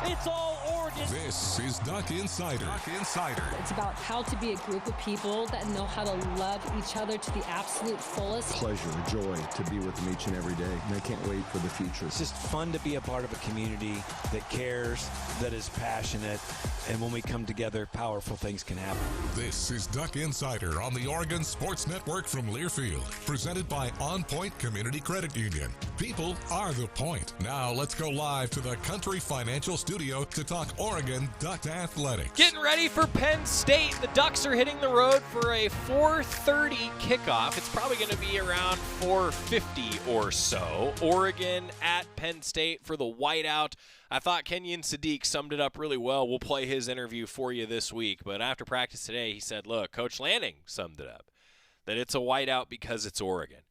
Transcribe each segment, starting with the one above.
It's all Oregon. This is Duck Insider. Duck Insider. It's about how to be a group of people that know how to love each other to the absolute fullest. Pleasure, joy to be with them each and every day, and I can't wait for the future. It's just fun to be a part of a community that cares, that is passionate, and when we come together, powerful things can happen. This is Duck Insider on the Oregon Sports Network from Learfield, presented by OnPoint Community Credit Union. People are the point. Now let's go live to the Country Financial Studio to talk Oregon Duck Athletics. Getting ready for Penn State. The Ducks are hitting the road for a 4:30 kickoff. It's probably going to be around 4:50 or so. Oregon at Penn State for the whiteout. I thought Kenyon Sadiq summed it up really well. We'll play his interview for you this week. But after practice today, he said, look, Coach Lanning summed it up, that it's a whiteout because it's Oregon.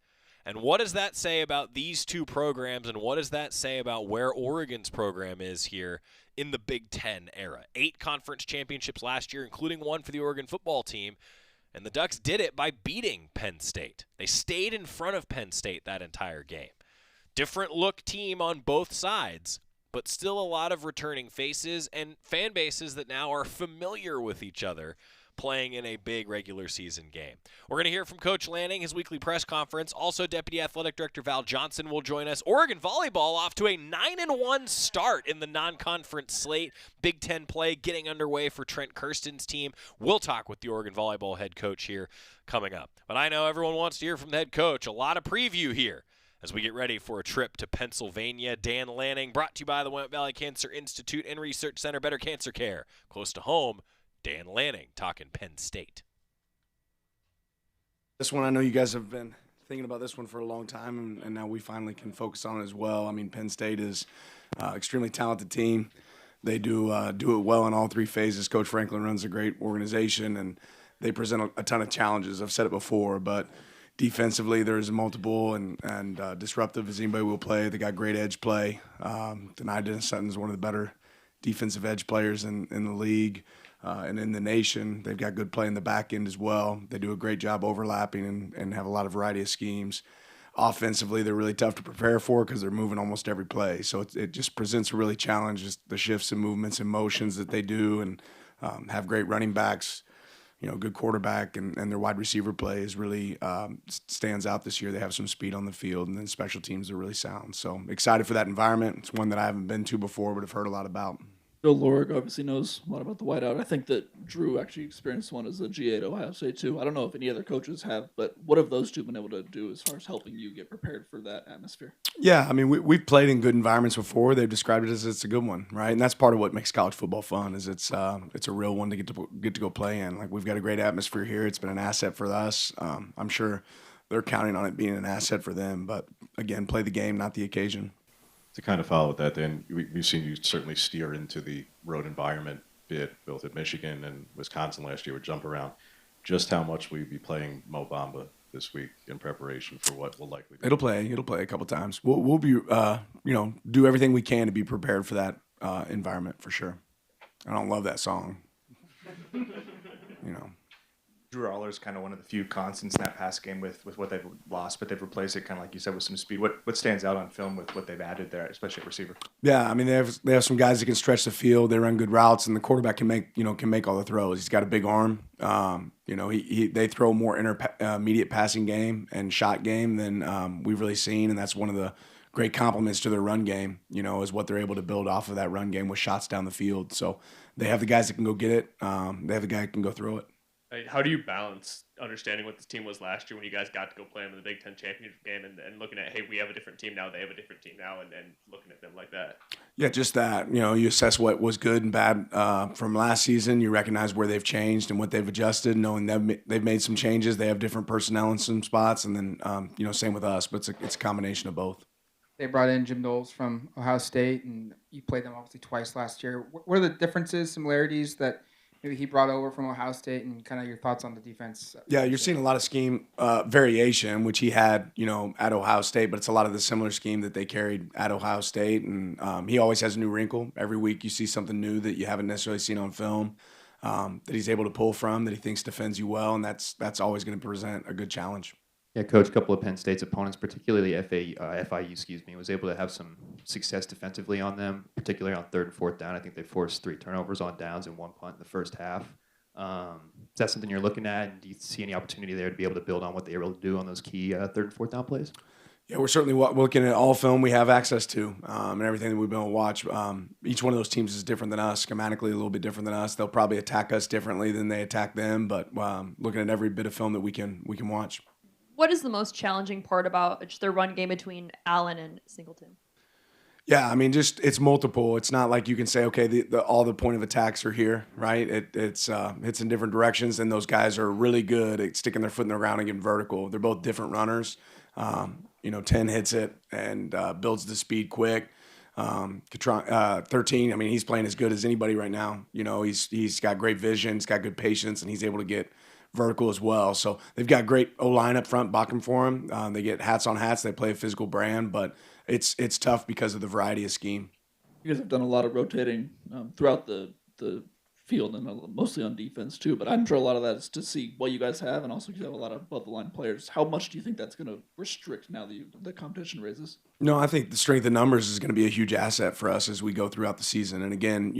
And what does that say about these two programs, and what does that say about where Oregon's program is here in the Big Ten era? 8 conference championships last year, including one for the Oregon football team, and the Ducks did it by beating Penn State. They stayed in front of Penn State that entire game. Different look team on both sides, but still a lot of returning faces and fan bases that now are familiar with each other playing in a big regular season game. We're going to hear from Coach Lanning, his weekly press conference. Also, Deputy Athletic Director Val Johnson will join us. Oregon Volleyball off to a 9-1 start in the non-conference slate. Big Ten play getting underway for Trent Kirsten's team. We'll talk with the Oregon Volleyball head coach here coming up. But I know everyone wants to hear from the head coach. A lot of preview here as we get ready for a trip to Pennsylvania. Dan Lanning, brought to you by the Willamette Valley Cancer Institute and Research Center. Better cancer care. Close to home. Dan Lanning talking Penn State. This one, I know you guys have been thinking about this one for a long time, and now we finally can focus on it as well. I mean, Penn State is extremely talented team. They do it well in all 3 phases. Coach Franklin runs a great organization, and they present a ton of challenges. I've said it before, but defensively, there's multiple and disruptive as anybody will play. They got great edge play. Denai Sutton is one of the better defensive edge players in the league. And in the nation, they've got good play in the back end as well. They do a great job overlapping and have a lot of variety of schemes. Offensively, they're really tough to prepare for because they're moving almost every play. So it just presents a really challenge, just the shifts and movements and motions that they do, and have great running backs, good quarterback, and their wide receiver play is really stands out this year. They have some speed on the field, and then special teams are really sound. So excited for that environment. It's one that I haven't been to before, but have heard a lot about. Joe Lorick obviously knows a lot about the whiteout. I think that Drew actually experienced one as a GA at Ohio State too. I don't know if any other coaches have, but what have those two been able to do as far as helping you get prepared for that atmosphere? Yeah, I mean, we've played in good environments before. They've described it as it's a good one, right? And that's part of what makes college football fun is it's a real one to get to go play in. Like, we've got a great atmosphere here. It's been an asset for us. I'm sure they're counting on it being an asset for them. But again, play the game, not the occasion. To kind of follow that, then we've seen you certainly steer into the road environment bit, both at Michigan and Wisconsin last year with jump around. Just how much will you be playing Mo Bamba this week in preparation for what will likely be? It'll play a couple times. We'll be do everything we can to be prepared for that environment for sure. I don't love that song. Drew Aller's kind of one of the few constants in that pass game with what they've lost, but they've replaced it kind of like you said with some speed. What stands out on film with what they've added there, especially at receiver? Yeah, I mean they have some guys that can stretch the field. They run good routes, and the quarterback can make all the throws. He's got a big arm. They throw more intermediate passing game and shot game than we've really seen, and that's one of the great compliments to their run game. Is what they're able to build off of that run game with shots down the field. So they have the guys that can go get it. They have the guy that can go throw it. How do you balance understanding what this team was last year when you guys got to go play them in the Big Ten championship game and looking at, hey, we have a different team now, they have a different team now, and looking at them like that? Yeah, just that. You assess what was good and bad from last season. You recognize where they've changed and what they've adjusted, knowing they've made some changes. They have different personnel in some spots, and then, same with us, but it's a combination of both. They brought in Jim Knowles from Ohio State, and you played them obviously twice last year. What are the differences, similarities that maybe he brought over from Ohio State, and kind of your thoughts on the defense? Yeah, you're seeing a lot of scheme variation, which he had, at Ohio State, but it's a lot of the similar scheme that they carried at Ohio State. And he always has a new wrinkle. Every week you see something new that you haven't necessarily seen on film that he's able to pull from, that he thinks defends you well, and that's always going to present a good challenge. Yeah, coach, a couple of Penn State's opponents, particularly FIU, was able to have some success defensively on them, particularly on 3rd and 4th down. I think they forced 3 turnovers on downs and 1 punt in the first half. Is that something you're looking at, and do you see any opportunity there to be able to build on what they were able to do on those key 3rd and 4th down plays? Yeah, we're certainly looking at all film we have access to and everything that we've been able to watch. Each one of those teams is different than us, schematically a little bit different than us. They'll probably attack us differently than they attack them, but looking at every bit of film that we can watch. What is the most challenging part about just their run game between Allen and Singleton? Yeah, I mean, just it's multiple. It's not like you can say, okay, all the point of attacks are here, right? It's in different directions, and those guys are really good at sticking their foot in the ground and getting vertical. They're both different runners. 10 hits it and builds the speed quick. 13, I mean, he's playing as good as anybody right now. He's got great vision, he's got good patience, and he's able to get vertical as well. So they've got great O-line up front blocking for him. They get hats on hats. They play a physical brand, but it's tough because of the variety of scheme. You guys have done a lot of rotating throughout the field and mostly on defense too, but I'm sure a lot of that is to see what you guys have, and also you have a lot of above-the-line players. How much do you think that's going to restrict now that the competition raises? No, I think the strength of numbers is going to be a huge asset for us as we go throughout the season. And again,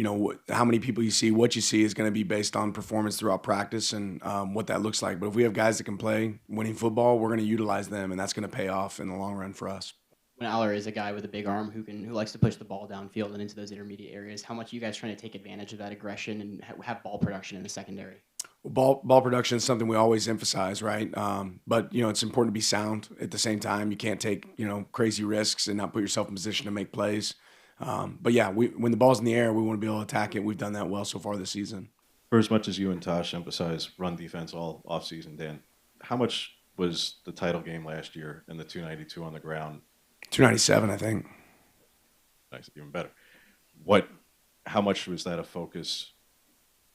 how many people you see, what you see is going to be based on performance throughout practice and what that looks like. But if we have guys that can play winning football, we're going to utilize them, and that's going to pay off in the long run for us. When Aller is a guy with a big arm who likes to push the ball downfield and into those intermediate areas, how much are you guys trying to take advantage of that aggression and have ball production in the secondary? Ball production is something we always emphasize, right? But it's important to be sound at the same time. You can't take crazy risks and not put yourself in position to make plays. But yeah, when the ball's in the air, we want to be able to attack it. We've done that well so far this season. For as much as you and Tosh emphasize run defense all offseason, Dan, how much was the title game last year and the 292 on the ground? 297, I think. Nice, even better. How much was that a focus,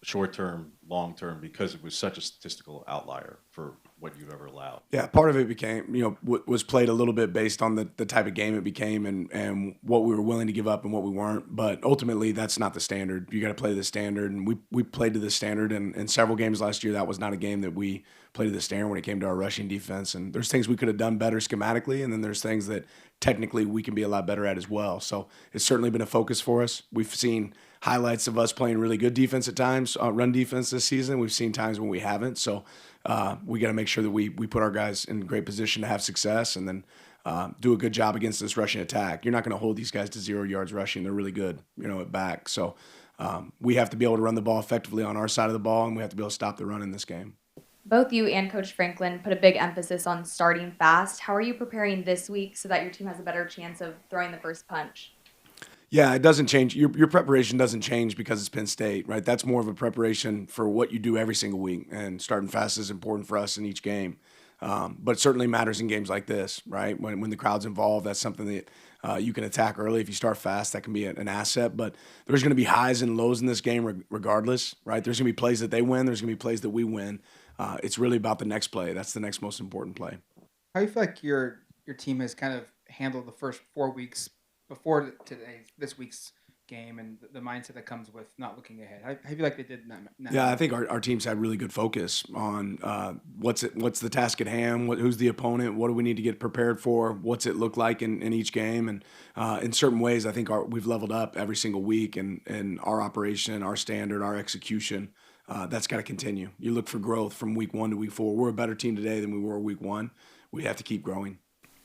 short term, long term, because it was such a statistical outlier for what you've ever allowed? Yeah, part of it became, was played a little bit based on the type of game it became and what we were willing to give up and what we weren't. But ultimately, that's not the standard. You got to play to the standard, and we played to the standard. And in several games last year, that was not a game that we played to the standard when it came to our rushing defense. And there's things we could have done better schematically, and then there's things that technically we can be a lot better at as well. So it's certainly been a focus for us. We've seen highlights of us playing really good defense at times, run defense this season. We've seen times when we haven't. So we got to make sure that we put our guys in great position to have success, and then do a good job against this rushing attack. You're not going to hold these guys to 0 yards rushing. They're really good, at back. So we have to be able to run the ball effectively on our side of the ball, and we have to be able to stop the run in this game. Both you and Coach Franklin put a big emphasis on starting fast. How are you preparing this week so that your team has a better chance of throwing the first punch? Yeah, it doesn't change. Your preparation doesn't change because it's Penn State, right? That's more of a preparation for what you do every single week, and starting fast is important for us in each game. But it certainly matters in games like this, right? When the crowd's involved, that's something that you can attack early. If you start fast, that can be an asset. But there's going to be highs and lows in this game regardless, right? There's going to be plays that they win. There's going to be plays that we win. It's really about the next play. That's the next most important play. How do you feel like your team has kind of handled the first 4 weeks before this week's game and the mindset that comes with not looking ahead? How do you feel like they did in that? Yeah, I think our team's had really good focus on what's the task at hand, who's the opponent, what do we need to get prepared for, what's it look like in each game, and in certain ways, I think we've leveled up every single week in our operation, our standard, our execution. That's got to continue. You look for growth from week 1 to week 4. We're a better team today than we were week 1. We have to keep growing.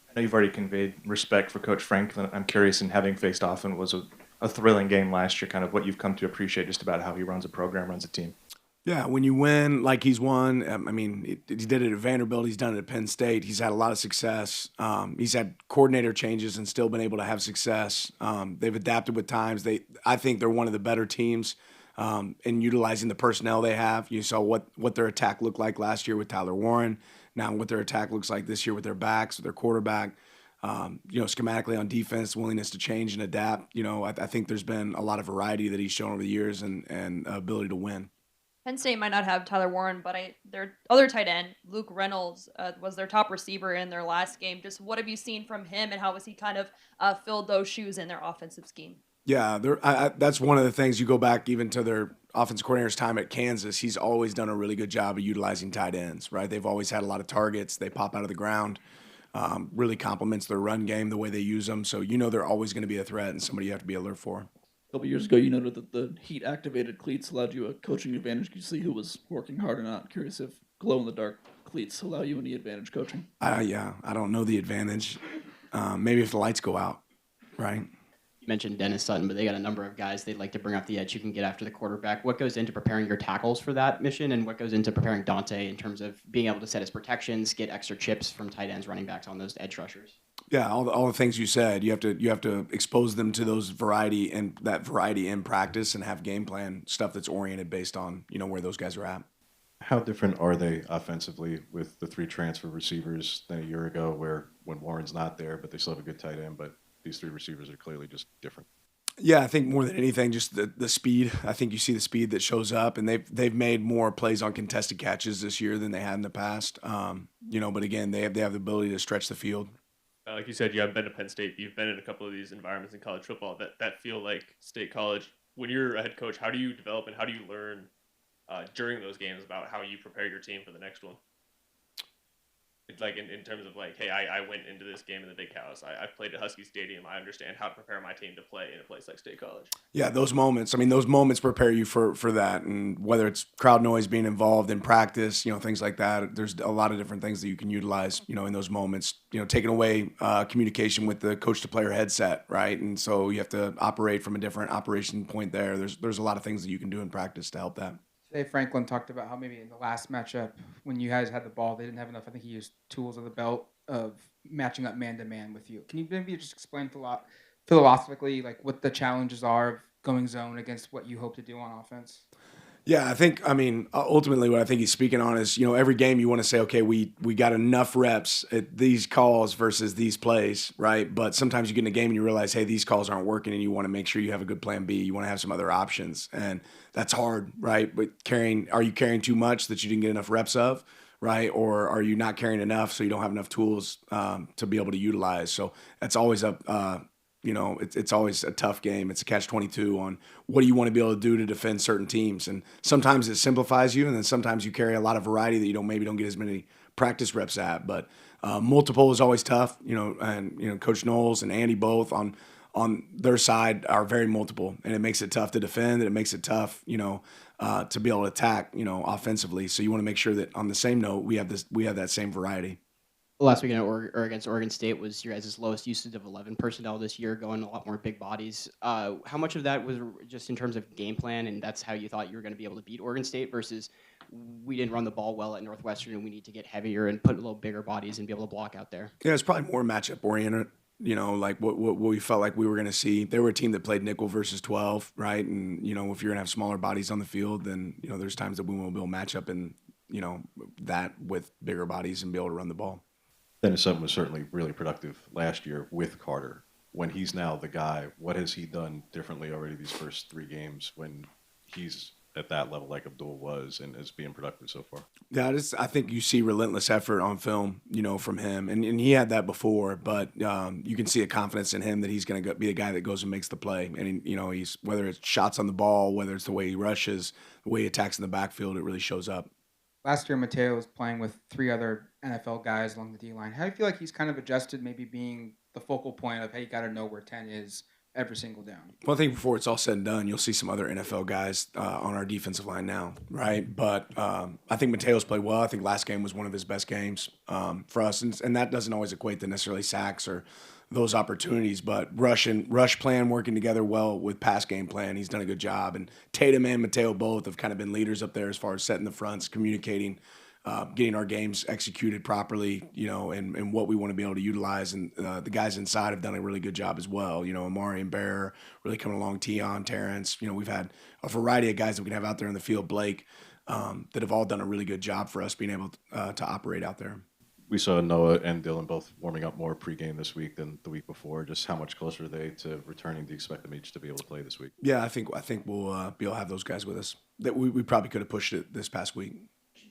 I know you've already conveyed respect for Coach Franklin. I'm curious, in having faced off, and was a thrilling game last year, kind of what you've come to appreciate just about how he runs a program, runs a team. Yeah, when you win like he's won, I mean, he did it at Vanderbilt. He's done it at Penn State. He's had a lot of success. He's had coordinator changes and still been able to have success. They've adapted with times. I think they're one of the better teams in utilizing the personnel they have. You saw what their attack looked like last year with Tyler Warren. Now what their attack looks like this year with their backs, with their quarterback. Schematically on defense, willingness to change and adapt. I think there's been a lot of variety that he's shown over the years and ability to win. Penn State might not have Tyler Warren, but their other tight end, Luke Reynolds, was their top receiver in their last game. Just what have you seen from him, and how has he kind of filled those shoes in their offensive scheme? Yeah, that's one of the things. You go back even to their offensive coordinator's time at Kansas, he's always done a really good job of utilizing tight ends, right? They've always had a lot of targets. They pop out of the ground. Really complements their run game, the way they use them. So they're always going to be a threat and somebody you have to be alert for. A couple years ago, you noted that the heat-activated cleats allowed you a coaching advantage. Could you see who was working hard or not? Curious if glow-in-the-dark cleats allow you any advantage coaching. Yeah, I don't know the advantage. Maybe if the lights go out, right? You mentioned Dennis Sutton, but they got a number of guys they'd like to bring off the edge who can get after the quarterback. What goes into preparing your tackles for that mission, and what goes into preparing Dante in terms of being able to set his protections, get extra chips from tight ends, running backs on those edge rushers? Yeah, all the things you said. You have to expose them to those variety in practice and have game plan stuff that's oriented based on where those guys are at. How different are they offensively with the 3 transfer receivers than a year ago, where when Warren's not there, but they still have a good tight end, but these 3 receivers are clearly just different? Yeah, I think more than anything, just the speed. I think you see the speed that shows up, and they've made more plays on contested catches this year than they had in the past. But again, they have the ability to stretch the field. Like you said, you haven't been to Penn State. You've been in a couple of these environments in college football that feel like state college. When you're a head coach, how do you develop and how do you learn during those games about how you prepare your team for the next one? It's like in terms of like, hey, I went into this game in the Big House. I've played at Husky Stadium. I understand how to prepare my team to play in a place like State College. Yeah, those moments. I mean, those moments prepare you for that. And whether it's crowd noise being involved in practice, things like that, there's a lot of different things that you can utilize, in those moments. Taking away communication with the coach-to-player headset, right? And so you have to operate from a different operation point there. There's a lot of things that you can do in practice to help that. Today, Franklin talked about how maybe in the last matchup, when you guys had the ball, they didn't have enough. I think he used tools of the belt of matching up man-to-man with you. Can you maybe just explain philosophically like what the challenges are of going zone against what you hope to do on offense? Yeah, ultimately what I think he's speaking on is, every game you want to say, okay, we got enough reps at these calls versus these plays, right? But sometimes you get in a game and you realize, hey, these calls aren't working, and you want to make sure you have a good plan B. You want to have some other options, and that's hard, right? But are you carrying too much that you didn't get enough reps of, right? Or are you not carrying enough so you don't have enough tools to be able to utilize? So that's always it's always a tough game. It's a catch-22 on what do you want to be able to do to defend certain teams. And sometimes it simplifies you, and then sometimes you carry a lot of variety that you maybe don't get as many practice reps at. But multiple is always tough, and Coach Knowles and Andy both on their side are very multiple, and it makes it tough to defend, and it makes it tough, to be able to attack, offensively. So you want to make sure that on the same note, we have that same variety. Last weekend against Oregon State was your guys' lowest usage of 11 personnel this year, going a lot more big bodies. How much of that was just in terms of game plan, and that's how you thought you were going to be able to beat Oregon State, versus we didn't run the ball well at Northwestern and we need to get heavier and put a little bigger bodies and be able to block out there? Yeah, it's probably more matchup oriented. Like what we felt like we were going to see. They were a team that played nickel versus 12, right? And, if you're going to have smaller bodies on the field, then, there's times that we won't be able to match up in, that with bigger bodies and be able to run the ball. Dennis Sutton was certainly really productive last year with Carter. When he's now the guy, what has he done differently already these first 3 games when he's at that level like Abdul was and is being productive so far? Yeah, I think you see relentless effort on film, from him. And he had that before, but you can see a confidence in him that he's going to be the guy that goes and makes the play. And, he's whether it's shots on the ball, whether it's the way he rushes, the way he attacks in the backfield, it really shows up. Last year, Mateo was playing with 3 other NFL guys along the D-line. How do you feel like he's kind of adjusted, maybe being the focal point of, hey, you got to know where 10 is every single down? Well, I think before it's all said and done, you'll see some other NFL guys on our defensive line now, right? But I think Mateo's played well. I think last game was one of his best games for us, and that doesn't always equate to necessarily sacks or those opportunities, but rush plan working together well with pass game plan. He's done a good job, and Tatum and Mateo both have kind of been leaders up there as far as setting the fronts, communicating, getting our games executed properly, and what we want to be able to utilize. And the guys inside have done a really good job as well. Amari and Bear really coming along, Tion, Terrence. We've had a variety of guys that we can have out there in the field, Blake, that have all done a really good job for us being able to operate out there. We saw Noah and Dylan both warming up more pregame this week than the week before. Just how much closer are they to returning? Do you expect them each to be able to play this week? Yeah, I think we'll be able to have those guys with us. That we probably could have pushed it this past week.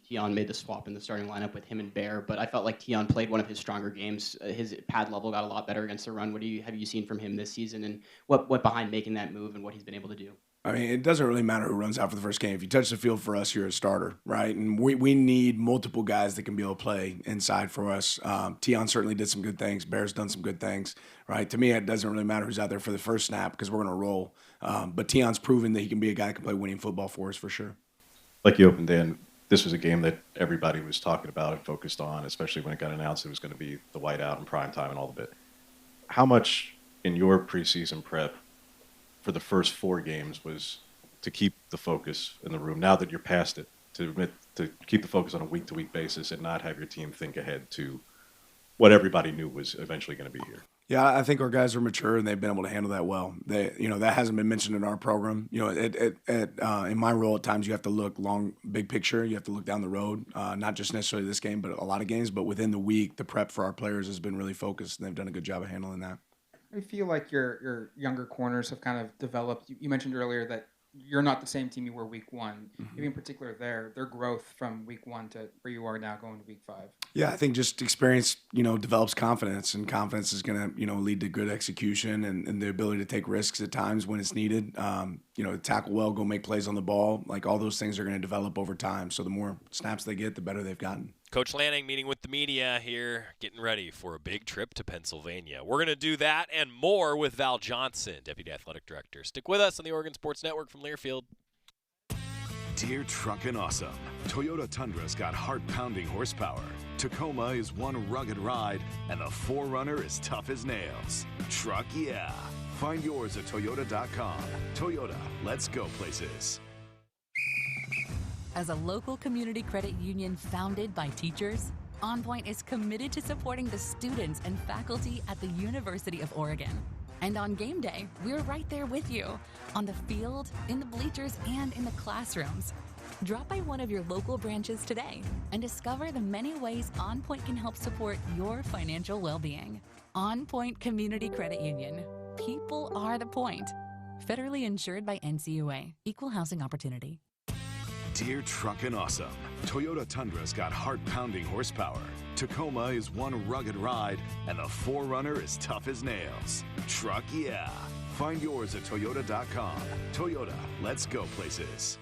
Tion made the swap in the starting lineup with him and Bear, but I felt like Tion played one of his stronger games. His pad level got a lot better against the run. What have you seen from him this season, and what behind making that move and what he's been able to do? I mean, it doesn't really matter who runs out for the first game. If you touch the field for us, you're a starter, right? And we need multiple guys that can be able to play inside for us. Tion certainly did some good things. Bear's done some good things, right? To me, it doesn't really matter who's out there for the first snap because we're going to roll. But Tion's proven that he can be a guy that can play winning football for us for sure. Like you opened in, this was a game that everybody was talking about and focused on, especially when it got announced it was going to be the whiteout and prime time and all the bit. How much in your preseason prep for the first 4 games was to keep the focus in the room, now that you're past it, to keep the focus on a week-to-week basis and not have your team think ahead to what everybody knew was eventually going to be here? Yeah, I think our guys are mature and they've been able to handle that well. That hasn't been mentioned in our program. In my role, at times you have to look big picture. You have to look down the road, not just necessarily this game, but a lot of games. But within the week, the prep for our players has been really focused, and they've done a good job of handling that. I feel like your younger corners have kind of developed. You mentioned earlier that you're not the same team you were week 1. Maybe in particular their growth from week 1 to where you are now going to week 5. Yeah, I think just experience, develops confidence, and confidence is going to, lead to good execution and the ability to take risks at times when it's needed. Tackle well, go make plays on the ball. Like all those things are going to develop over time. So the more snaps they get, the better they've gotten. Coach Lanning meeting with the media here, getting ready for a big trip to Pennsylvania. We're going to do that and more with Val Johnson, Deputy Athletic Director. Stick with us on the Oregon Sports Network from Learfield. Dear Truckin' Awesome, Toyota Tundra's got heart-pounding horsepower. Tacoma is one rugged ride, and the 4Runner is tough as nails. Truck yeah. Find yours at Toyota.com. Toyota, let's go places. As a local community credit union founded by teachers, OnPoint is committed to supporting the students and faculty at the University of Oregon. And on game day, we're right there with you, on the field, in the bleachers, and in the classrooms. Drop by one of your local branches today and discover the many ways OnPoint can help support your financial well-being. OnPoint Community Credit Union. People are the point. Federally insured by NCUA. Equal housing opportunity. Dear Truckin' Awesome, Toyota Tundra's got heart-pounding horsepower. Tacoma is one rugged ride, and the 4Runner is tough as nails. Truck yeah. Find yours at Toyota.com. Toyota, let's go places.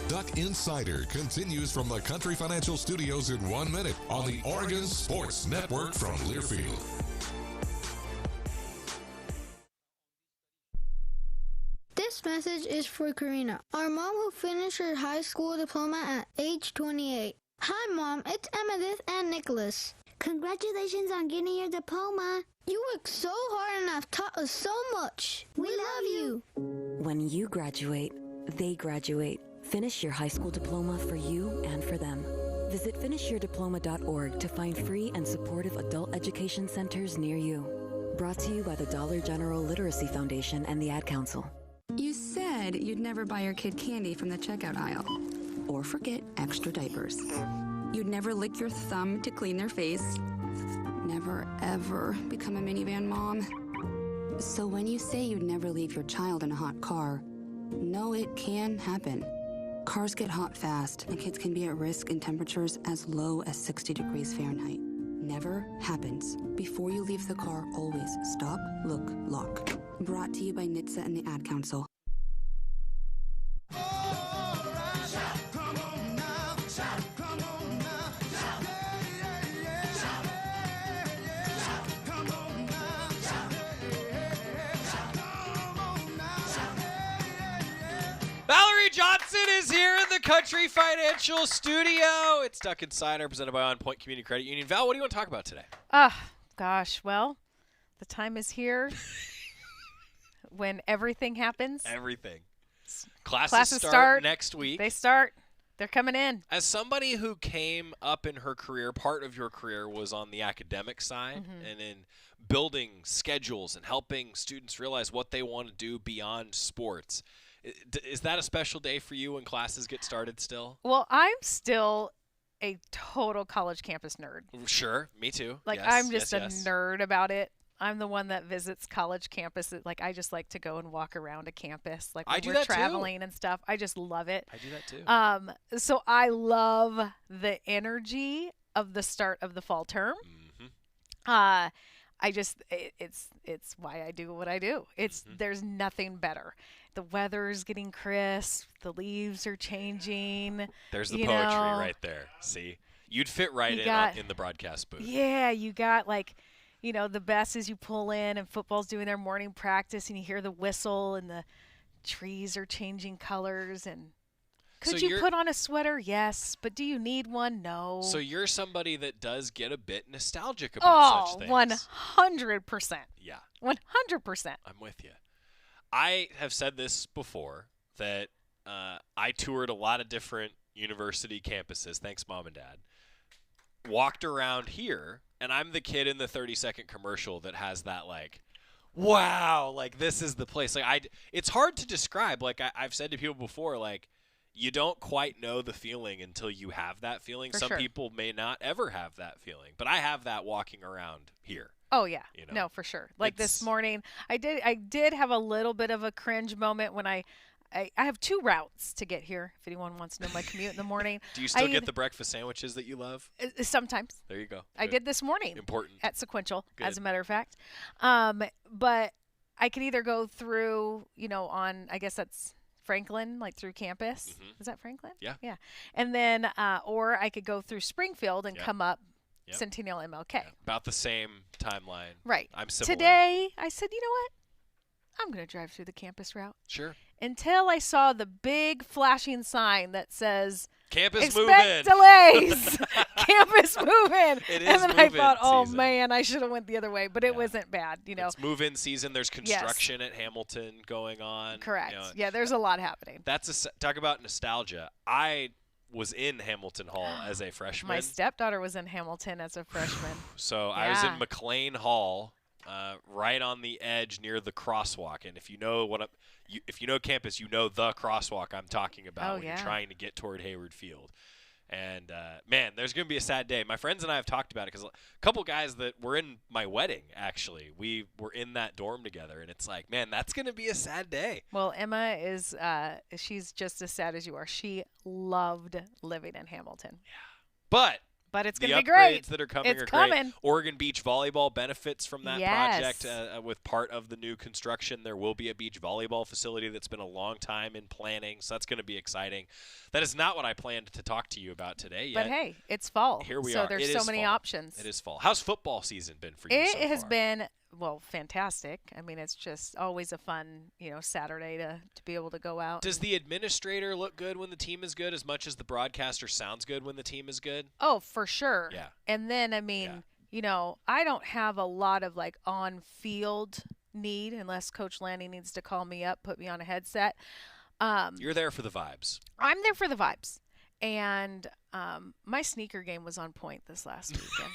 Duck Insider continues from the Country Financial Studios in 1 minute on the Oregon Sports Network from Learfield. This message is for Karina, our mom who finished her high school diploma at age 28. Hi, Mom. It's Emmettith and Nicholas. Congratulations on getting your diploma. You worked so hard and have taught us so much. We love you. When you graduate, they graduate. Finish your high school diploma for you and for them. Visit finishyourdiploma.org to find free and supportive adult education centers near you. Brought to you by the Dollar General Literacy Foundation and the Ad Council. You said you'd never buy your kid candy from the checkout aisle. Or forget extra diapers. You'd never lick your thumb to clean their face. Never, ever become a minivan mom. So when you say you'd never leave your child in a hot car, know it can happen. Cars get hot fast, and kids can be at risk in temperatures as low as 60 degrees Fahrenheit. Never happens. Before you leave the car, always stop, look, lock. Brought to you by NHTSA and the Ad Council. Valerie Johnson is here in the Country Financial Studio. It's Duck Insider presented by OnPoint Community Credit Union. Val, what do you want to talk about today? Gosh. Well, the time is here when everything happens. Everything. Classes start next week. They start. They're coming in. As somebody who came up in her career, part of your career was on the academic side and in building schedules and helping students realize what they want to do beyond sports. Is that a special day for you when classes get started still? Well, I'm still a total college campus nerd. Sure, me too. Like, yes, I'm just a nerd about it. I'm the one that visits college campuses. Like, I just like to go and walk around a campus. Like, when we're traveling and stuff. I just love it. I do that too. So I love the energy of the start of the fall term. it's why I do what I do. There's nothing better. The weather's getting crisp. The leaves are changing. There's the poetry right there. See, you'd fit right in the broadcast booth. Yeah, you got like, the best is you pull in and football's doing their morning practice and you hear the whistle and the trees are changing colors and. Could you put on a sweater? Yes. But do you need one? No. So you're somebody that does get a bit nostalgic about such things. 100%. Yeah. 100%. I'm with you. I have said this before, that I toured a lot of different university campuses. Thanks, Mom and Dad. Walked around here, and I'm the kid in the 30-second commercial that has that, like, wow, like, this is the place. Like, it's hard to describe. Like, I've said to people before, like, you don't quite know the feeling until you have that feeling. Some people may not ever have that feeling, but I have that walking around here. Oh yeah, no, for sure. Like this morning, I did have a little bit of a cringe moment when I have 2 routes to get here. If anyone wants to know my commute in the morning, do you still get the breakfast sandwiches that you love? Sometimes. There you go. I did this morning. Important. At Sequential, Good. as a matter of fact. But I could either go through, on I guess that's Franklin, like through campus. Mm-hmm. Is that Franklin? Yeah. Yeah. And then, or I could go through Springfield and come up Centennial MLK. Yeah. About the same timeline. Right. I'm similar. Today, I said, you know what? I'm going to drive through the campus route. Sure. Until I saw the big flashing sign that says, Campus expect moving. delays. Campus moving. It is and then I thought, oh, season. Man, I should have went the other way. But it wasn't bad, It's move-in season. There's construction at Hamilton going on. Correct. Yeah, there's a lot happening. Talk about nostalgia. I was in Hamilton Hall as a freshman. My stepdaughter was in Hamilton as a freshman. So I was in McLean Hall, right on the edge near the crosswalk. And if you know if you know campus, you know the crosswalk I'm talking about when you're trying to get toward Hayward Field. And, man, there's going to be a sad day. My friends and I have talked about it because a couple guys that were in my wedding, actually, we were in that dorm together. And it's like, man, that's going to be a sad day. Well, Emma is she's just as sad as you are. She loved living in Hamilton. Yeah. But it's going to be great. great. The upgrades that are coming are great. Oregon Beach Volleyball benefits from that project with part of the new construction. There will be a beach volleyball facility that's been a long time in planning, so that's going to be exciting. That is not what I planned to talk to you about today yet. But, hey, it's fall. Here we are. So there's so many options. It is fall. How's football season been for you so far? It has been, fantastic. I mean, it's just always a fun, Saturday to be able to go out. Does the administrator look good when the team is good as much as the broadcaster sounds good when the team is good? Oh, for sure. Yeah. And then, I mean, I don't have a lot of, like, on-field need unless Coach Lanning needs to call me up, put me on a headset. You're there for the vibes. I'm there for the vibes. And my sneaker game was on point this last weekend.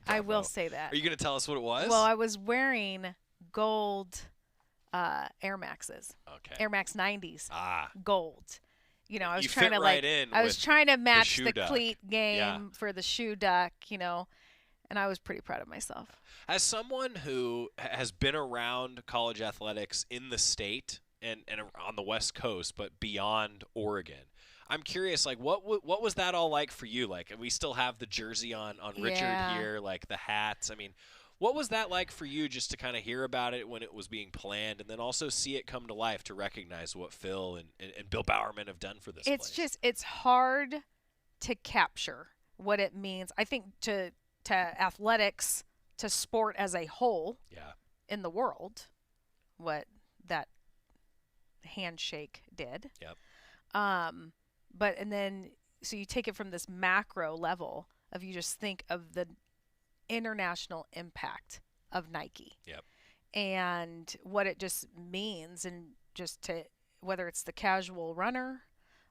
I will say that. Are you going to tell us what it was? Well, I was wearing gold Air Maxes. Okay. Air Max 90s. Ah. Gold. I was you trying fit to right in I was trying to match the duck. cleat game for the shoe duck, and I was pretty proud of myself. As someone who has been around college athletics in the state and on the West Coast, but beyond Oregon, I'm curious, like, what was that all like for you? Like, we still have the jersey on Richard here, like the hats. I mean, what was that like for you just to kind of hear about it when it was being planned and then also see it come to life to recognize what Phil and Bill Bowerman have done for this place? It's hard to capture what it means, I think, to athletics, to sport as a whole in the world, what that handshake did. Yep. And then, so you take it from this macro level of you just think of the international impact of Nike. Yep. And what it just means, and just to, whether it's the casual runner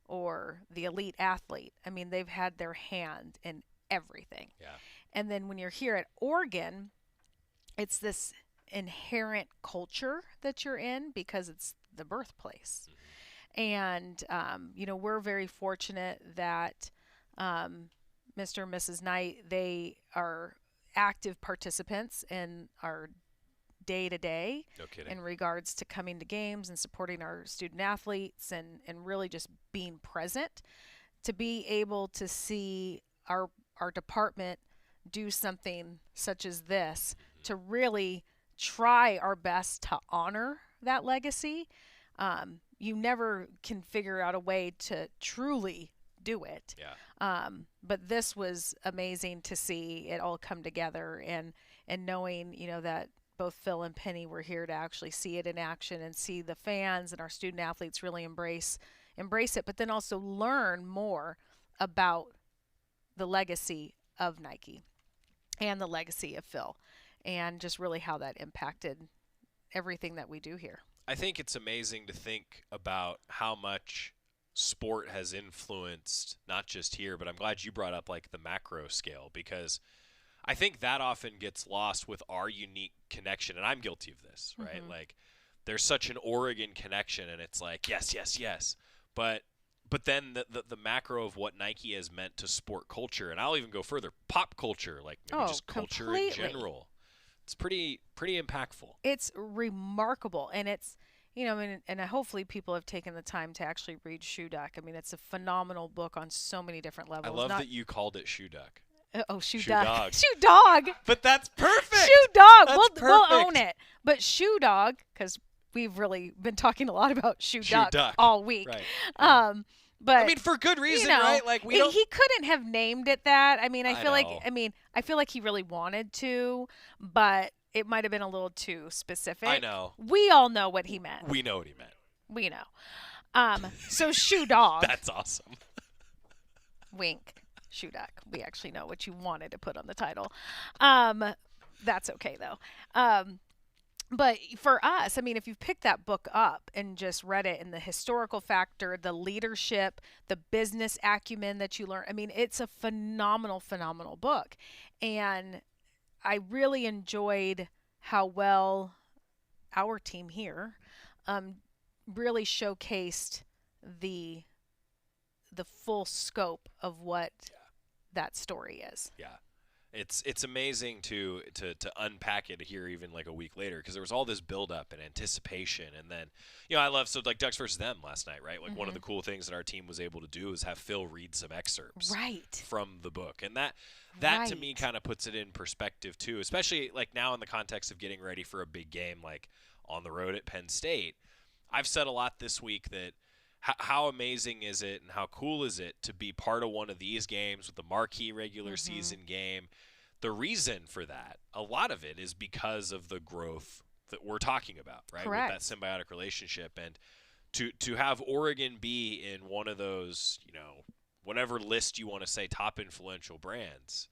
or the elite athlete, I mean, they've had their hand in everything. Yeah. And then when you're here at Oregon, it's this inherent culture that you're in because it's the birthplace. Mm-hmm. And, we're very fortunate that Mr. and Mrs. Knight, they are active participants in our day-to-day in regards to coming to games and supporting our student athletes and really just being present to be able to see our department do something such as this to really try our best to honor that legacy. You never can figure out a way to truly do it. Yeah. But this was amazing to see it all come together, and knowing, that both Phil and Penny were here to actually see it in action and see the fans and our student athletes really embrace it, but then also learn more about the legacy of Nike and the legacy of Phil, and just really how that impacted everything that we do here. I think it's amazing to think about how much sport has influenced, not just here, but I'm glad you brought up like the macro scale, because I think that often gets lost with our unique connection, and I'm guilty of this, right? Mm-hmm. Like, there's such an Oregon connection, and it's like, yes. But then the macro of what Nike has meant to sport culture, and I'll even go further, pop culture, like maybe just culture completely. in general. It's pretty impactful. It's remarkable, and it's, and hopefully people have taken the time to actually read Shoe Duck. I mean, it's a phenomenal book on so many different levels. I love that you called it Shoe Duck. Shoe Shoe Duck. Dog. Shoe Dog. But that's perfect. Shoe Dog. That's We'll perfect. own it. But Shoe Dog, because we've really been talking a lot about Shoe Duck all week. Right. But I mean, for good reason, right? Like he couldn't have named it that. I mean, I feel like he really wanted to, but it might have been a little too specific. I know. We all know what he meant. We know what he meant. We know. So Shoe Dog. That's awesome. Wink. Shoe Duck. We actually know what you wanted to put on the title. That's okay though. But for us, I mean, if you've picked that book up and just read it, and the historical factor, the leadership, the business acumen that you learn, I mean, it's a phenomenal, phenomenal book. And I really enjoyed how well our team here really showcased the full scope of what that story is. Yeah. It's amazing to unpack it here even like a week later, because there was all this build up and anticipation, and then I love like Ducks versus them last night, right? Like one of the cool things that our team was able to do is have Phil read some excerpts from the book, and that to me kind of puts it in perspective too, especially like now in the context of getting ready for a big game like on the road at Penn State. I've said a lot this week that how amazing is it and how cool is it to be part of one of these games with the marquee regular season game. The reason for that, a lot of it is because of the growth that we're talking about, right? Correct. With that symbiotic relationship. And to have Oregon be in one of those, whatever list you want to say, top influential brands,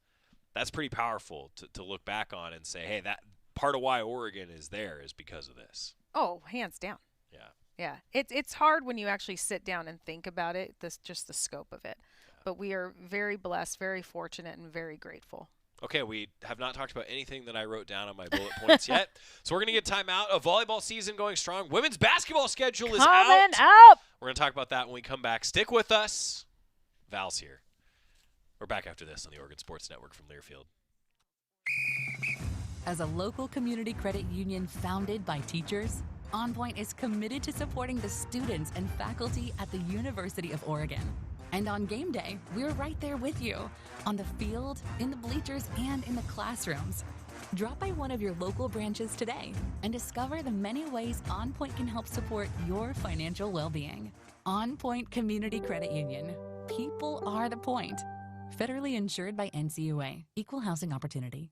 that's pretty powerful to look back on and say, hey, that part of why Oregon is there is because of this. Oh, hands down. Yeah. Yeah, it's hard when you actually sit down and think about it, just the scope of it. Yeah. But we are very blessed, very fortunate, and very grateful. Okay, we have not talked about anything that I wrote down on my bullet points yet. So we're going to get time out. A volleyball season going strong. Women's basketball schedule is coming out. Up. We're going to talk about that when we come back. Stick with us. Val's here. We're back after this on the Oregon Sports Network from Learfield. As a local community credit union founded by teachers, OnPoint is committed to supporting the students and faculty at the University of Oregon. And on game day, we're right there with you, on the field, in the bleachers, and in the classrooms. Drop by one of your local branches today and discover the many ways OnPoint can help support your financial well-being. OnPoint Community Credit Union. People are the point. Federally insured by NCUA. Equal housing opportunity.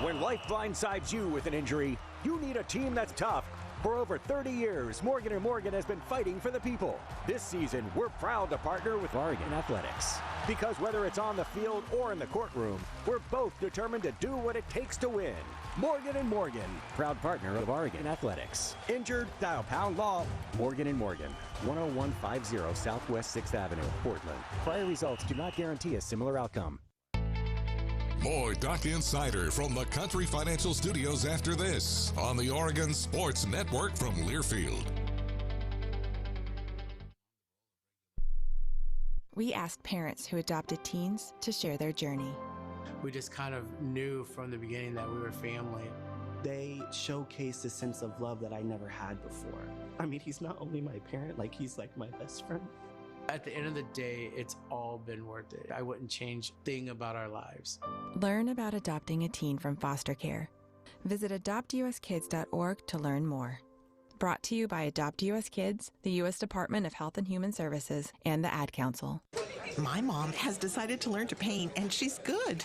When life blindsides you with an injury, you need a team that's tough. For over 30 years, Morgan & Morgan has been fighting for the people. This season, we're proud to partner with Oregon Athletics. Because whether it's on the field or in the courtroom, we're both determined to do what it takes to win. Morgan & Morgan, proud partner of Oregon Athletics. Injured? Dial #law. Morgan & Morgan, 10150 Southwest 6th Avenue, Portland. Prior results do not guarantee a similar outcome. More Duck Insider from the Country Financial Studios after this on the Oregon Sports Network from Learfield. We asked parents who adopted teens to share their journey. We just kind of knew from the beginning that we were family. They showcased a sense of love that I never had before. I mean, he's not only my parent, he's like my best friend. At the end of the day, it's all been worth it. I wouldn't change a thing about our lives. Learn about adopting a teen from foster care. Visit adoptuskids.org to learn more. Brought to you by Adopt US Kids, the U.S. Department of Health and Human Services, and the Ad Council. My mom has decided to learn to paint, and she's good.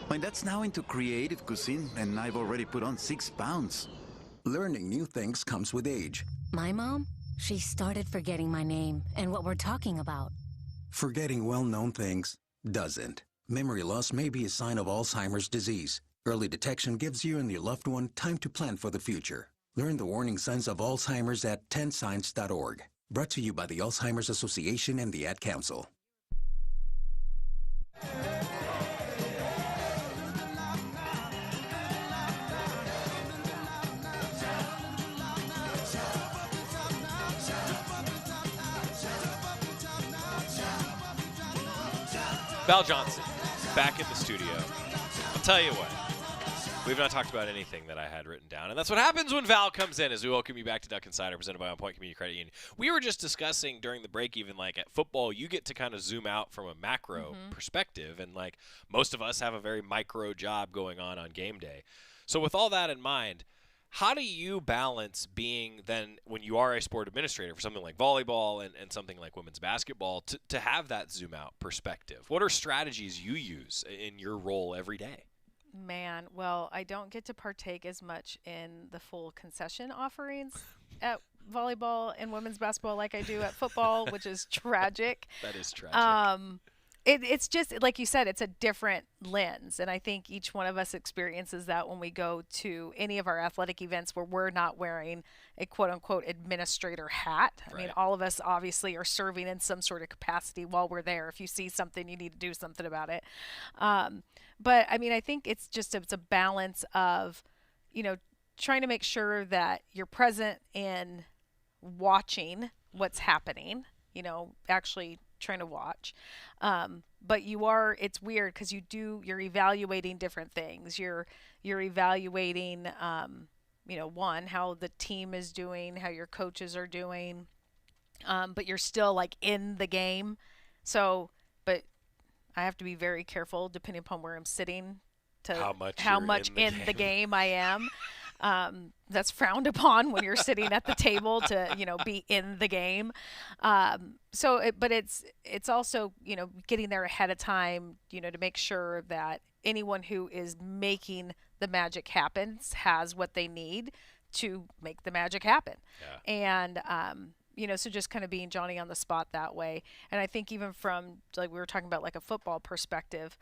My dad's now into creative cuisine, and I've already put on 6 pounds. Learning new things comes with age. My mom? She started forgetting my name and what we're talking about. Forgetting well-known things doesn't. Memory loss may be a sign of Alzheimer's disease. Early detection gives you and your loved one time to plan for the future. Learn the warning signs of Alzheimer's at 10signs.org. Brought to you by the Alzheimer's Association and the Ad Council. Val Johnson, back in the studio. I'll tell you what, we've not talked about anything that I had written down, and that's what happens when Val comes in as we welcome you back to Duck Insider, presented by OnPoint Community Credit Union. We were just discussing during the break, even like at football, you get to kind of zoom out from a macro perspective, and like most of us have a very micro job going on game day. So with all that in mind, how do you balance being then, when you are a sport administrator for something like volleyball and something like women's basketball, to have that zoom out perspective? What are strategies you use in your role every day? Man, well, I don't get to partake as much in the full concession offerings at volleyball and women's basketball like I do at football, which is tragic. That is tragic. It's just, like you said, it's a different lens. And I think each one of us experiences that when we go to any of our athletic events where we're not wearing a quote-unquote administrator hat. I mean, all of us obviously are serving in some sort of capacity while we're there. If you see something, you need to do something about it. But, I mean, I think it's a balance of, trying to make sure that you're present in watching what's happening, actually trying to watch. But it's weird because you're evaluating different things. You're evaluating, one, how the team is doing, how your coaches are doing, but you're still like in the game. So, but I have to be very careful depending upon where I'm sitting to how much in the game I am. That's frowned upon when you're sitting at the table to, be in the game. But it's also, getting there ahead of time, to make sure that anyone who is making the magic happen has what they need to make the magic happen. Yeah. And, so just kind of being Johnny on the spot that way. And I think even from, like we were talking about, like a football perspective,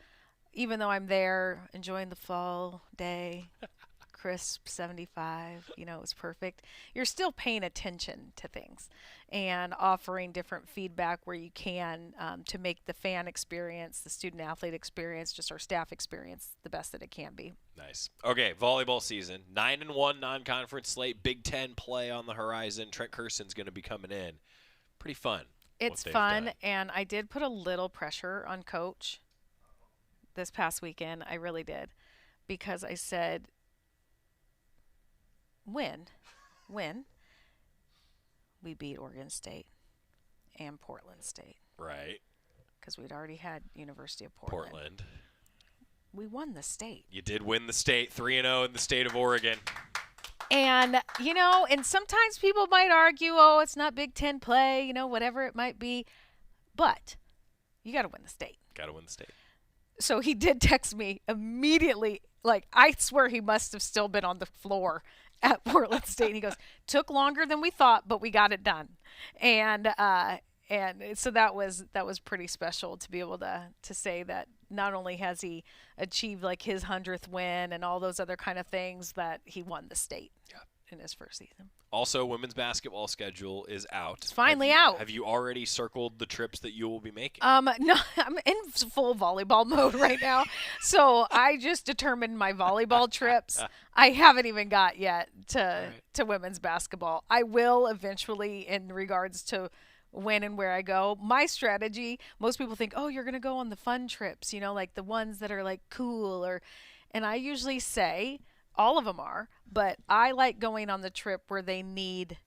even though I'm there enjoying the fall day, crisp 75, it was perfect, you're still paying attention to things and offering different feedback where you can to make the fan experience, the student athlete experience, just our staff experience the best that it can be. Nice. Okay, volleyball season, 9-1 non-conference slate, Big Ten play on the horizon. Trent Kirsten's going to be coming in. Pretty fun. It's fun, and I did put a little pressure on Coach this past weekend. I really did, because I said, when we beat Oregon State and Portland State. Right. Because we'd already had University of Portland. We won the state. You did win the state, 3-0 in the state of Oregon. And, and sometimes people might argue, oh, it's not Big Ten play, whatever it might be. But you got to win the state. Got to win the state. So he did text me immediately. Like, I swear he must have still been on the floor at Portland State. And he goes, took longer than we thought, but we got it done. And so that was pretty special to be able to say that not only has he achieved like his 100th win and all those other kind of things, that he won the state in his first season. Also, women's basketball schedule is out. It's finally out. Have you already circled the trips that you will be making? No, I'm in full volleyball mode right now. So I just determined my volleyball trips. I haven't even got yet to women's basketball. I will eventually, in regards to when and where I go. My strategy, most people think, oh, you're going to go on the fun trips, like the ones that are like cool, and I usually say, all of them are, but I like going on the trip where they need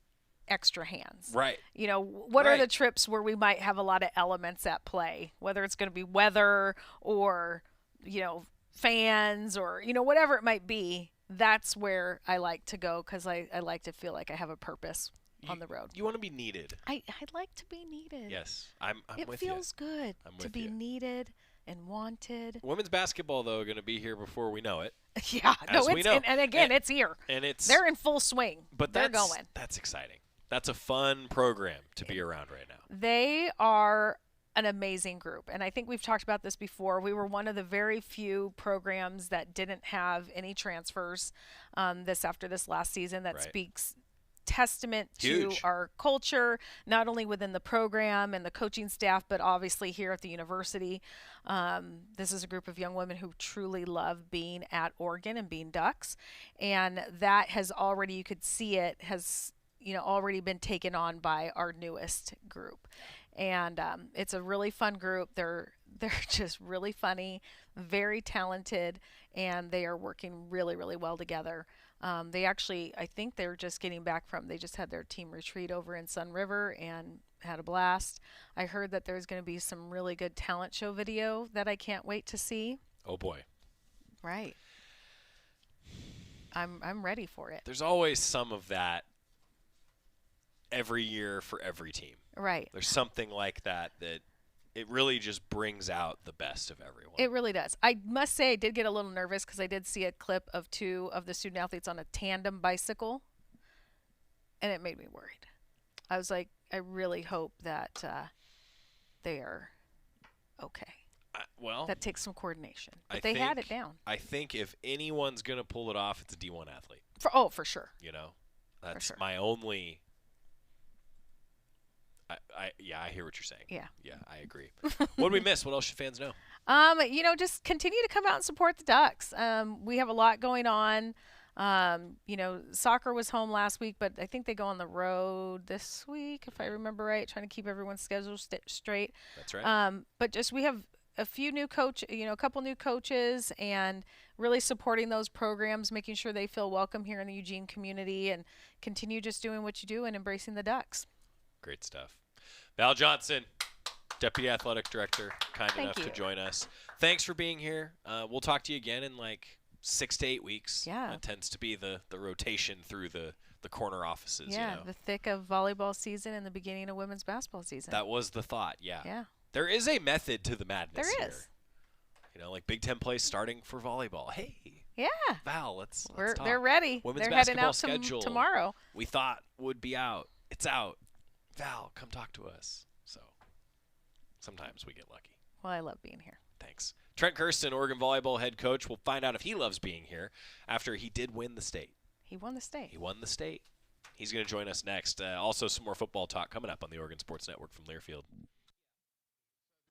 extra hands. Right. You know, what are the trips where we might have a lot of elements at play, whether it's going to be weather or, you know, fans or, you know, whatever it might be. That's where I like to go because I like to feel like I have a purpose on the road. You want to be needed. I like to be needed. Yes, I'm with you. It feels good to be needed and wanted. Women's basketball, though, going to be here before we know it. Yeah, no, we know. And again, it's here. And they're in full swing. But they're going. That's exciting. That's a fun program to be around right now. They are an amazing group. And I think we've talked about this before. We were one of the very few programs that didn't have any transfers after this last season. That speaks testament to our culture, not only within the program and the coaching staff, but obviously here at the university. This is a group of young women who truly love being at Oregon and being Ducks. And that has already, you could see it, has already been taken on by our newest group. And it's a really fun group. They're just really funny, very talented, and they are working really, really well together. They actually, I think they're just getting back they just had their team retreat over in Sun River and had a blast. I heard that there's going to be some really good talent show video that I can't wait to see. Oh boy. Right. I'm ready for it. There's always some of that every year for every team. Right. There's something like that it really just brings out the best of everyone. It really does. I must say I did get a little nervous because I did see a clip of 2 of the student athletes on a tandem bicycle, and it made me worried. I was like, I really hope that they are okay. Well, that takes some coordination. But they had it down. I think if anyone's going to pull it off, it's a D1 athlete. For sure. You know, that's my only... I hear what you're saying. Yeah, I agree. What did we miss? What else should fans know? Just continue to come out and support the Ducks. We have a lot going on. Soccer was home last week, but I think they go on the road this week, if I remember right, trying to keep everyone's schedule straight. That's right. But just we have a few new a couple new coaches, and really supporting those programs, making sure they feel welcome here in the Eugene community, and continue just doing what you do and embracing the Ducks. Great stuff. Val Johnson, Deputy Athletic Director, kind enough to join us. Thanks for being here. We'll talk to you again in like 6 to 8 weeks. Yeah. That tends to be the rotation through the corner offices. Yeah, the thick of volleyball season and the beginning of women's basketball season. That was the thought, yeah. Yeah. There is a method to the madness There here. is. Like Big Ten play starting for volleyball. Hey. Yeah. Val, let's talk. They're ready. Women's They're basketball heading out schedule tomorrow. We thought would be out. It's out. Val, come talk to us. So sometimes we get lucky. Well, I love being here. Thanks. Trent Kirsten, Oregon volleyball head coach. We'll find out if he loves being here after he did win the state. He won the state. He won the state. He's going to join us next. Also, some more football talk coming up on the Oregon Sports Network from Learfield.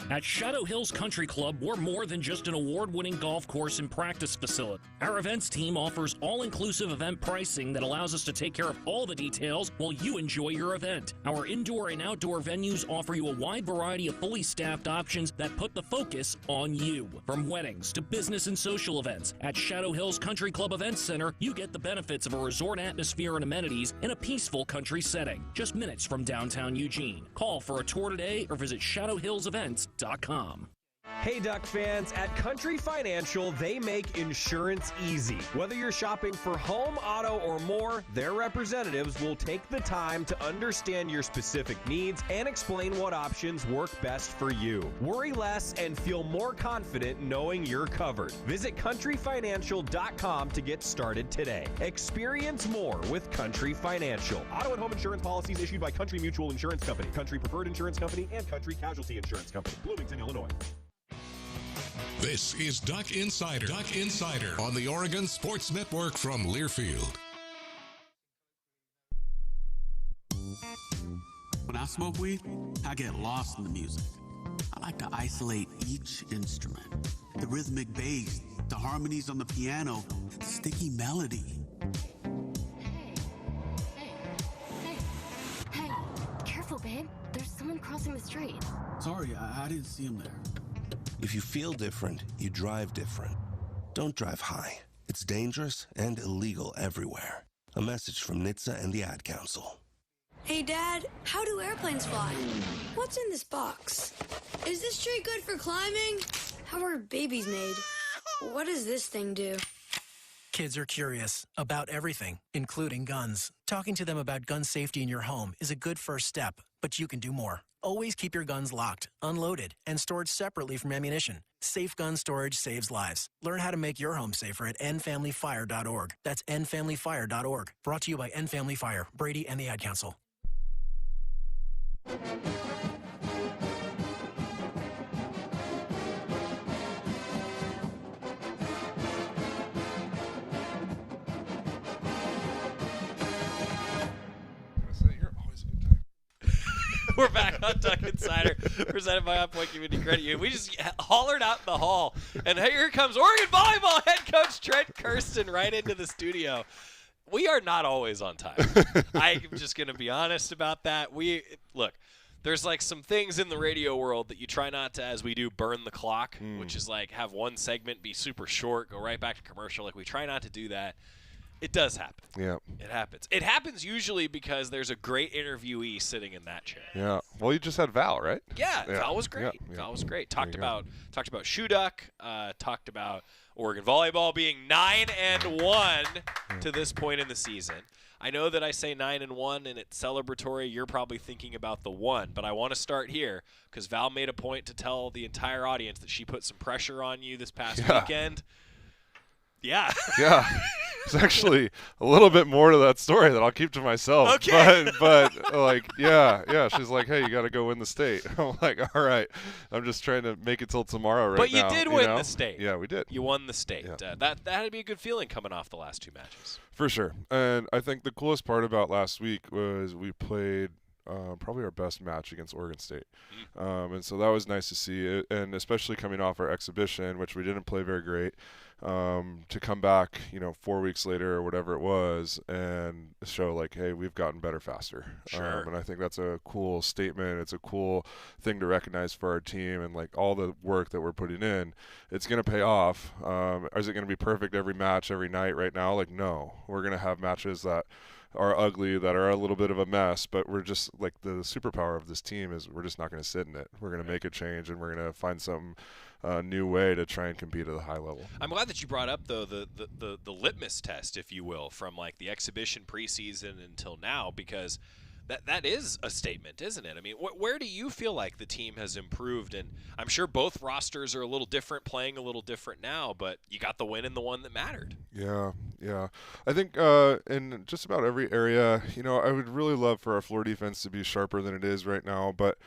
At Shadow Hills Country Club, we're more than just an award-winning golf course and practice facility. Our events team offers all-inclusive event pricing that allows us to take care of all the details while you enjoy your event. Our indoor and outdoor venues offer you a wide variety of fully staffed options that put the focus on you. From weddings to business and social events, at Shadow Hills Country Club Events Center, you get the benefits of a resort atmosphere and amenities in a peaceful country setting, just minutes from downtown Eugene. Call for a tour today or visit shadowhillsevents.com. Hey Duck fans, at Country Financial, they make insurance easy. Whether you're shopping for home, auto, or more, their representatives will take the time to understand your specific needs and explain what options work best for you. Worry less and feel more confident knowing you're covered. Visit countryfinancial.com to get started today. Experience more with Country Financial. Auto and home insurance policies issued by Country Mutual Insurance Company, Country Preferred Insurance Company, and Country Casualty Insurance Company, Bloomington, Illinois. This is Duck Insider. Duck Insider on the Oregon Sports Network from Learfield. When I smoke weed, I get lost in the music. I like to isolate each instrument. The rhythmic bass, the harmonies on the piano, the sticky melody. Hey, careful, babe. There's someone crossing the street. Sorry, I didn't see him there. If you feel different, you drive different. Don't drive high. It's dangerous and illegal everywhere. A message from NHTSA and the Ad Council. Hey, Dad, how do airplanes fly? What's in this box? Is this tree good for climbing? How are babies made? What does this thing do? Kids are curious about everything, including guns. Talking to them about gun safety in your home is a good first step, but you can do more. Always keep your guns locked, unloaded, and stored separately from ammunition. Safe gun storage saves lives. Learn how to make your home safer at endfamilyfire.org. That's endfamilyfire.org. Brought to you by End Family Fire, Brady, and the Ad Council. We're back on Duck Insider, presented by OnPoint Community Credit Union. We just hollered out in the hall, and here comes Oregon Volleyball head coach Trent Kirsten right into the studio. We are not always on time. I'm just going to be honest about that. Look, there's like some things in the radio world that you try not to, as we do, burn the clock, which is like have one segment be super short, go right back to commercial. Like we try not to do that. It does happen. Yeah. It happens. It happens usually because there's a great interviewee sitting in that chair. Yeah. Well, you just had Val, right? Yeah. Val was great. Yeah. Val was great. Talked about Shoe Duck. Talked about Oregon Volleyball being 9-1 to this point in the season. I know that I say 9-1 and it's celebratory. You're probably thinking about the 1, but I want to start here because Val made a point to tell the entire audience that she put some pressure on you this past weekend. Yeah. Yeah. It's actually a little bit more to that story that I'll keep to myself. Okay. But like, yeah. She's like, hey, you got to go win the state. I'm like, all right. I'm just trying to make it till tomorrow but now. But you did win the state. Yeah, we did. You won the state. Yeah. That had to be a good feeling coming off the last 2 matches. For sure. And I think the coolest part about last week was we played probably our best match against Oregon State. And so that was nice to see it, and especially coming off our exhibition, which we didn't play very great, to come back, 4 weeks later or whatever it was and show like, hey, we've gotten better faster. Sure. And I think that's a cool statement. It's a cool thing to recognize for our team, and like all the work that we're putting in, it's going to pay off. Is it going to be perfect every match, every night right now? Like, no. We're going to have matches that are ugly, that are a little bit of a mess, but we're just like the superpower of this team is we're just not going to sit in it. We're going to make a change, and we're going to find some new way to try and compete at a high level. I'm glad that you brought up though the litmus test, if you will, from like the exhibition preseason until now, because that is a statement, isn't it? I mean, where do you feel like the team has improved? And I'm sure both rosters are a little different, playing a little different now, but you got the win in the one that mattered. Yeah. I think in just about every area, I would really love for our floor defense to be sharper than it is right now, but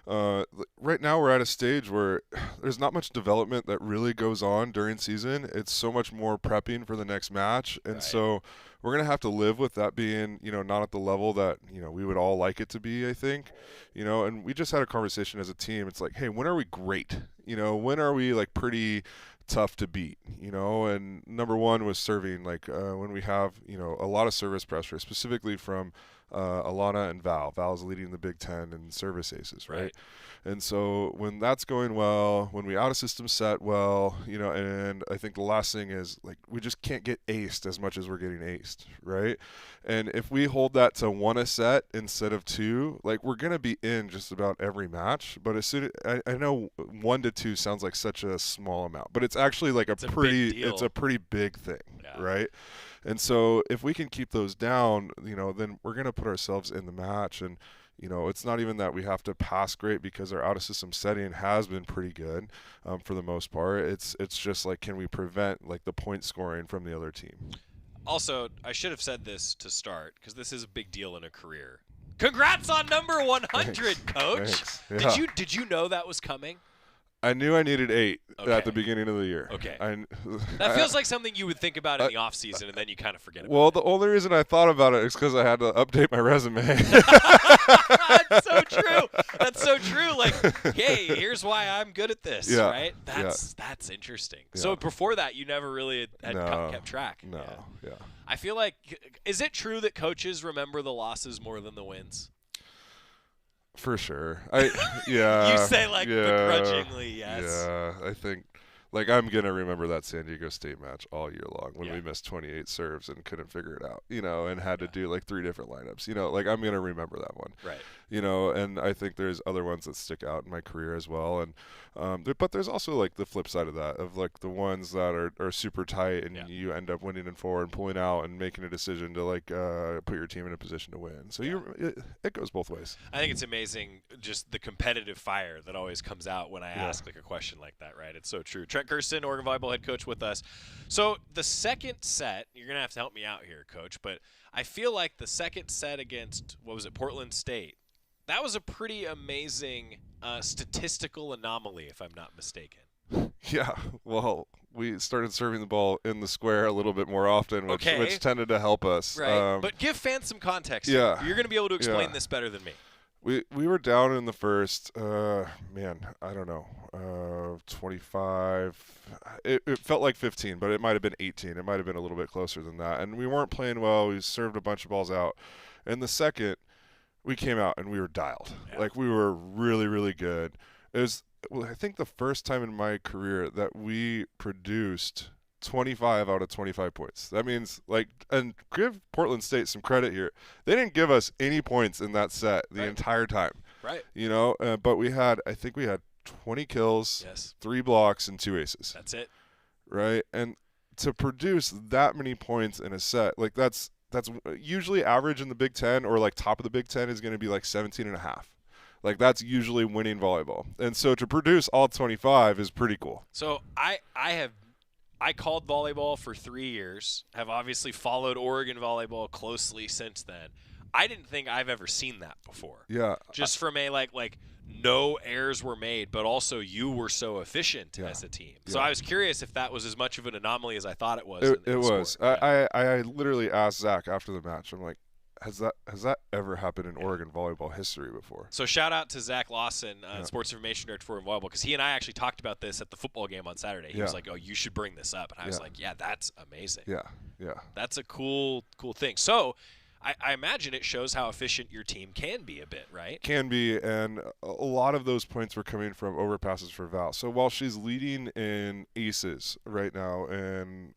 right now we're at a stage where there's not much development that really goes on during season. It's so much more prepping for the next match, and so we're going to have to live with that being, not at the level that, we would all like it to be, I think. And we just had a conversation as a team. It's like, hey, when are we great? When are we like pretty tough to beat? And number one was serving, like when we have, a lot of service pressure, specifically from Alana and Val. Val's leading the Big Ten in service aces, right? And so when that's going well, when we out of system set well, and I think the last thing is like we just can't get aced as much as we're getting aced, right? And if we hold that to 1 a set instead of 2, like we're gonna be in just about every match. But as soon I know 1 to 2 sounds like such a small amount, but it's actually like it's a pretty big thing, right? And so if we can keep those down, then we're going to put ourselves in the match. And, it's not even that we have to pass great because our out-of-system setting has been pretty good for the most part. It's just like, can we prevent like the point scoring from the other team? Also, I should have said this to start because this is a big deal in a career. Congrats on number 100, Thanks. Coach. Thanks. Yeah. Did you know that was coming? I knew I needed 8 at the beginning of the year. Okay. That feels like something you would think about in the off season, and then you kind of forget about it. Well, the only reason I thought about it is because I had to update my resume. That's so true. That's so true. Like, hey, here's why I'm good at this, right? That's interesting. Yeah. So before that, you never really had kept track. No, yeah. I feel like, is it true that coaches remember the losses more than the wins? For sure. You say like begrudgingly, yes. Yeah, I think Like, I'm going to remember that San Diego State match all year long when Yeah. we missed 28 serves and couldn't figure it out, and had to do like 3 different lineups. Like, I'm going to remember that one. Right. And I think there's other ones that stick out in my career as well. And but there's also like the flip side of that, of like the ones that are super tight and you end up winning in 4 and pulling out and making a decision to like put your team in a position to win. So it goes both ways. I think it's amazing just the competitive fire that always comes out when I ask like a question like that, right? It's so true. Trent Kirsten, Oregon Volleyball head coach with us. So the second set, you're going to have to help me out here, Coach, but I feel like the second set against, Portland State, that was a pretty amazing statistical anomaly, if I'm not mistaken. Yeah, well, we started serving the ball in the square a little bit more often, which tended to help us. Right, but give fans some context. Yeah. You're going to be able to explain this better than me. We were down in the first, I don't know, 25. It felt like 15, but it might have been 18. It might have been a little bit closer than that. And we weren't playing well. We served a bunch of balls out. In the second, we came out and we were dialed. Yeah. Like, we were really, really good. It was, I think, the first time in my career that we produced 25 out of 25 points. That means, and give Portland State some credit here. They didn't give us any points in that set the entire time. Right. But I think we had 20 kills, 3 blocks, and 2 aces. That's it. Right? And to produce that many points in a set, like that's usually average in the Big Ten, or like top of the Big Ten is going to be like 17.5. Like, that's usually winning volleyball. And so to produce all 25 is pretty cool. So I called volleyball for 3 years, have obviously followed Oregon volleyball closely since then. I didn't think I've ever seen that before. Yeah. Just from a like no errors were made, but also you were so efficient as a team. So I was curious if that was as much of an anomaly as I thought it was. It was. I literally asked Zach after the match. I'm like, has that ever happened in Oregon volleyball history before? So shout out to Zach Lawson, sports information director for Oregon volleyball, because he and I actually talked about this at the football game on Saturday. He was like, "Oh, you should bring this up," and I was like, "Yeah, that's amazing. Yeah, that's a cool thing." So I imagine it shows how efficient your team can be a bit, right? Can be, and a lot of those points were coming from overpasses for Val. So while she's leading in aces right now, and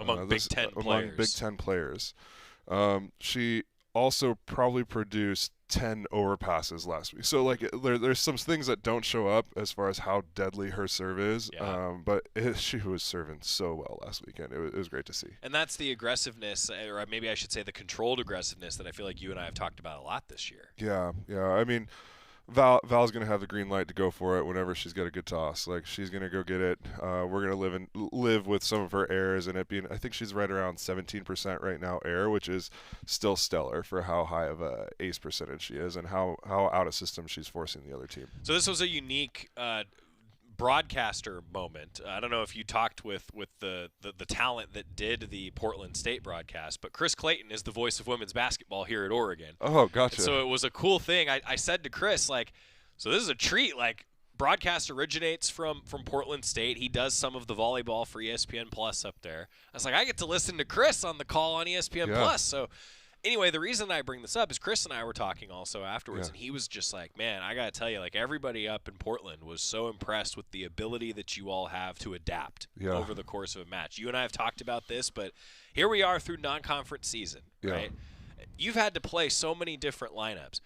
among Big Ten players. She also probably produced 10 overpasses last week. So like there's some things that don't show up as far as how deadly her serve is. But she was serving so well last weekend. It was great to see. And that's the aggressiveness, or maybe I should say the controlled aggressiveness, that I feel like you and I have talked about a lot this year. Yeah. I mean, Val's going to have the green light to go for it whenever she's got a good toss. Like, she's going to go get it. We're going to live with some of her errors, and it being, I think she's right around 17% right now error, which is still stellar for how high of a ace percentage she is and how out of system she's forcing the other team. So this was a unique broadcaster moment. I don't know if you talked with the talent that did the Portland State broadcast, but Chris Clayton is the voice of women's basketball here at Oregon. Oh, gotcha. And so it was a cool thing. I said to Chris, so this is a treat. Broadcast originates from Portland State. He does some of the volleyball for ESPN Plus up there. I was like, I get to listen to Chris on the call on ESPN Plus. So anyway, the reason I bring this up is Chris and I were talking also afterwards, and he was just like, man, I got to tell you, everybody up in Portland was so impressed with the ability that you all have to adapt over the course of a match. You and I have talked about this, but here we are through non-conference season, right? You've had to play so many different lineups.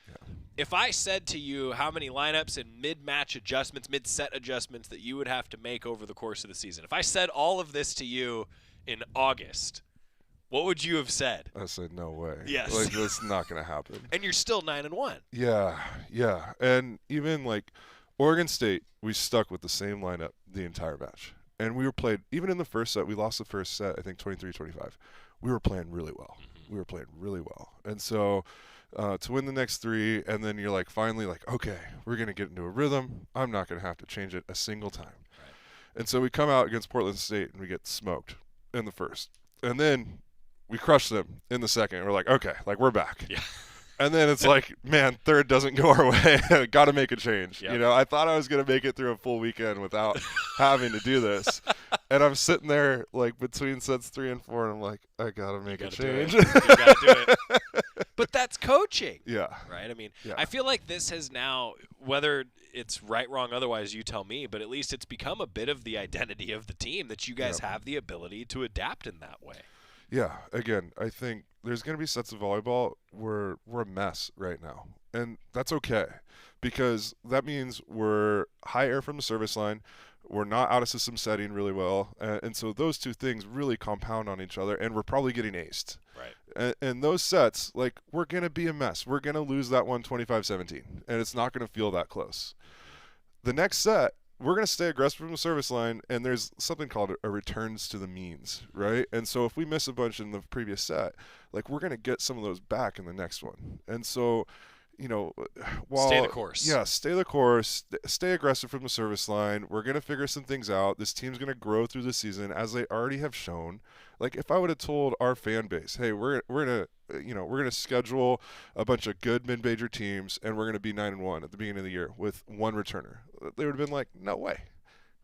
If I said to you how many lineups and mid-match adjustments, mid-set adjustments that you would have to make over the course of the season, if I said all of this to you in August, what would you have said? I said, no way. Yes. That's not going to happen. And you're still 9-1. Yeah. And even Oregon State, we stuck with the same lineup the entire match. And we were played, even in the first set, we lost the first set, I think 23-25. We were playing really well. And so to win the next 3, and then you're finally okay, we're going to get into a rhythm. I'm not going to have to change it a single time. Right. And so we come out against Portland State and we get smoked in the first. And then we crush them in the second. We're okay, we're back. Yeah. And then it's man, third doesn't go our way. Got to make a change. Yep. I thought I was going to make it through a full weekend without having to do this. And I'm sitting there between sets 3 and 4, and I'm I got to make a change. You got to do it. But that's coaching. Yeah. Right? I mean, Yeah. I feel like this has now, whether it's right, wrong, otherwise you tell me, but at least it's become a bit of the identity of the team that you guys have the ability to adapt in that way. Yeah, again, I think there's going to be sets of volleyball where we're a mess right now. And that's okay, because that means we're high air from the service line. We're not out of system setting really well. And so those two things really compound on each other, and we're probably getting aced. Right. And those sets, like, we're going to be a mess. We're going to lose that one 25-17, and it's not going to feel that close. The next set, we're going to stay aggressive from the service line, and there's something called a returns to the means, right? And so if we miss a bunch in the previous set, like, we're going to get some of those back in the next one. And so, you know, while stay the course. Yeah, stay the course. Stay aggressive from the service line. We're going to figure some things out. This team's going to grow through the season, as they already have shown. Like, if I would have told our fan base, hey, we're going to schedule a bunch of good mid-major teams, and we're going to be 9-1 at the beginning of the year with one returner, they would have been like, no way,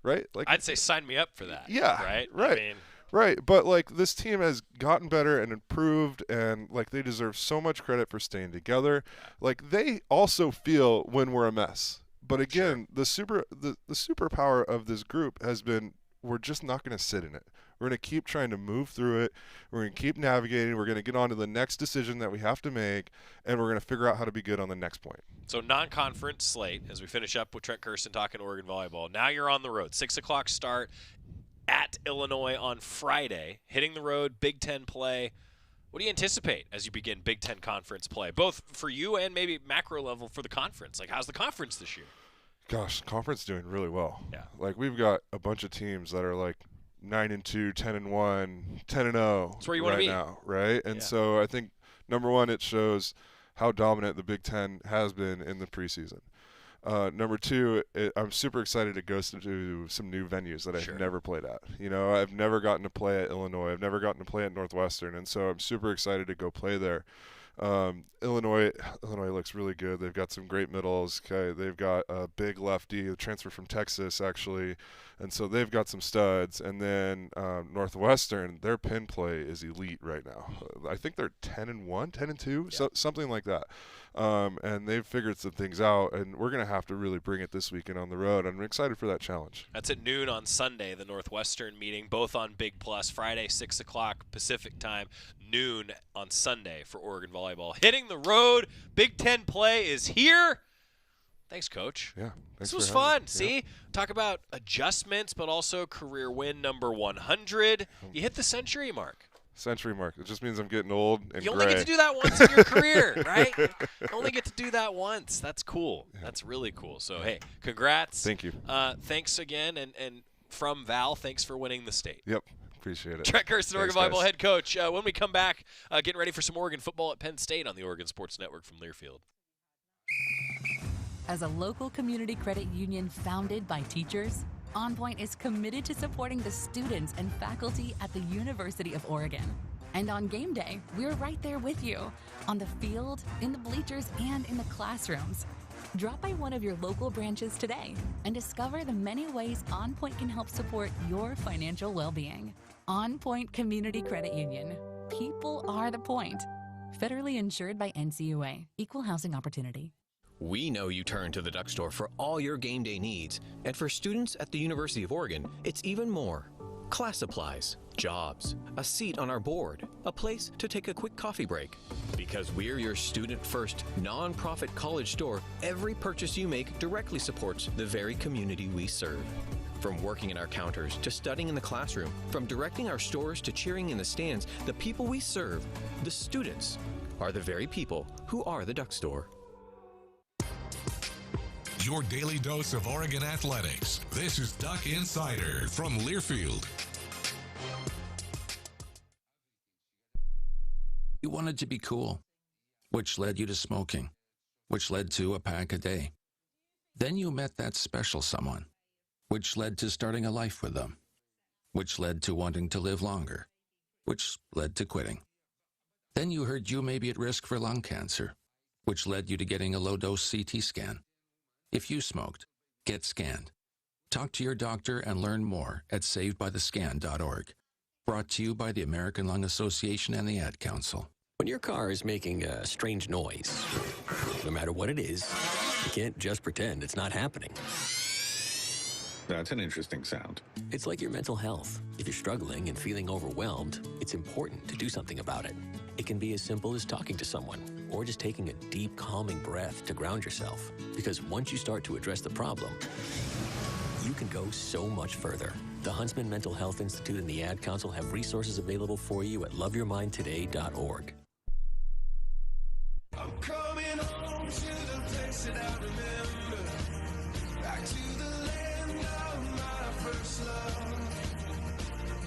right? Like, I'd say sign me up for that. Yeah, Right. Right. I mean, right. But, like, this team has gotten better and improved, and, like, they deserve so much credit for staying together. Like, they also feel when we're a mess. But again, the superpower of this group has been, we're just not going to sit in it. We're going to keep trying to move through it. We're going to keep navigating. We're going to get on to the next decision that we have to make, and we're going to figure out how to be good on the next point. So non-conference slate, as we finish up with Trent Kirsten talking Oregon volleyball. Now you're on the road. 6 o'clock start at Illinois on Friday. Hitting the road, Big Ten play. What do you anticipate as you begin Big Ten conference play, both for you and maybe macro level for the conference? Like, how's the conference this year? Gosh, conference doing really well. Yeah. Like, we've got a bunch of teams that are like 9-2, 10-1, 10-0. That's where you want to be now, right? And so I think, number one, it shows how dominant the Big Ten has been in the preseason. Number two, I'm super excited to go to some new venues that I've never played at. You know, I've never gotten to play at Illinois. I've never gotten to play at Northwestern, and so I'm super excited to go play there. Illinois looks really good. They've got some great middles. Okay, they've got a big lefty, a transfer from Texas actually, and so they've got some studs. And then Northwestern, their pin play is elite right now. I think they're 10-1, 10-2, so, something like that. And they've figured some things out, and we're gonna have to really bring it this weekend on the road. I'm excited for that challenge. That's at noon on Sunday, the Northwestern meeting, both on Big Plus. Friday, 6 o'clock Pacific time, noon on Sunday for Oregon volleyball. Hitting the road, Big Ten play is here. Thanks, Coach. Yeah, this was fun. See, talk about adjustments, but also career win number 100. You hit the century mark. Century mark. It just means I'm getting old and You gray. only get to do that once in your career, right? You only get to do that once. That's cool. Yeah. That's really cool. So, hey, congrats. Thank you. Thanks again. And from Val, thanks for winning the state. Yep. Appreciate it. Trent Kirsten, Oregon Thanks, volleyball guys. head coach. When we come back, getting ready for some Oregon football at Penn State on the Oregon Sports Network from Learfield. As a local community credit union founded by teachers, OnPoint is committed to supporting the students and faculty at the University of Oregon. And on game day, we're right there with you, on the field, in the bleachers, and in the classrooms. Drop by one of your local branches today and discover the many ways OnPoint can help support your financial well-being. OnPoint Community Credit Union. People are the point. Federally insured by NCUA. Equal housing opportunity. We know you turn to the Duck Store for all your game day needs. And for students at the University of Oregon, it's even more. Class supplies, jobs, a seat on our board, a place to take a quick coffee break. Because we're your student-first, non-profit college store, every purchase you make directly supports the very community we serve. From working at our counters to studying in the classroom, from directing our stores to cheering in the stands, the people we serve, the students, are the very people who are the Duck Store. Your daily dose of Oregon athletics. This is Duck Insider from Learfield. You wanted to be cool, which led you to smoking, which led to a pack a day. Then you met that special someone, which led to starting a life with them, which led to wanting to live longer, which led to quitting. Then you heard you may be at risk for lung cancer, which led you to getting a low-dose CT scan. If you smoked, get scanned. Talk to your doctor and learn more at savedbythescan.org. Brought to you by the American Lung Association and the Ad Council. When your car is making a strange noise, no matter what it is, you can't just pretend it's not happening. That's an interesting sound. It's like your mental health. If you're struggling and feeling overwhelmed, it's important to do something about it. It can be as simple as talking to someone or just taking a deep, calming breath to ground yourself. Because once you start to address the problem, you can go so much further. The Huntsman Mental Health Institute and the Ad Council have resources available for you at loveyourmindtoday.org. I'm coming home to the place that I remember, back to the land of my first love.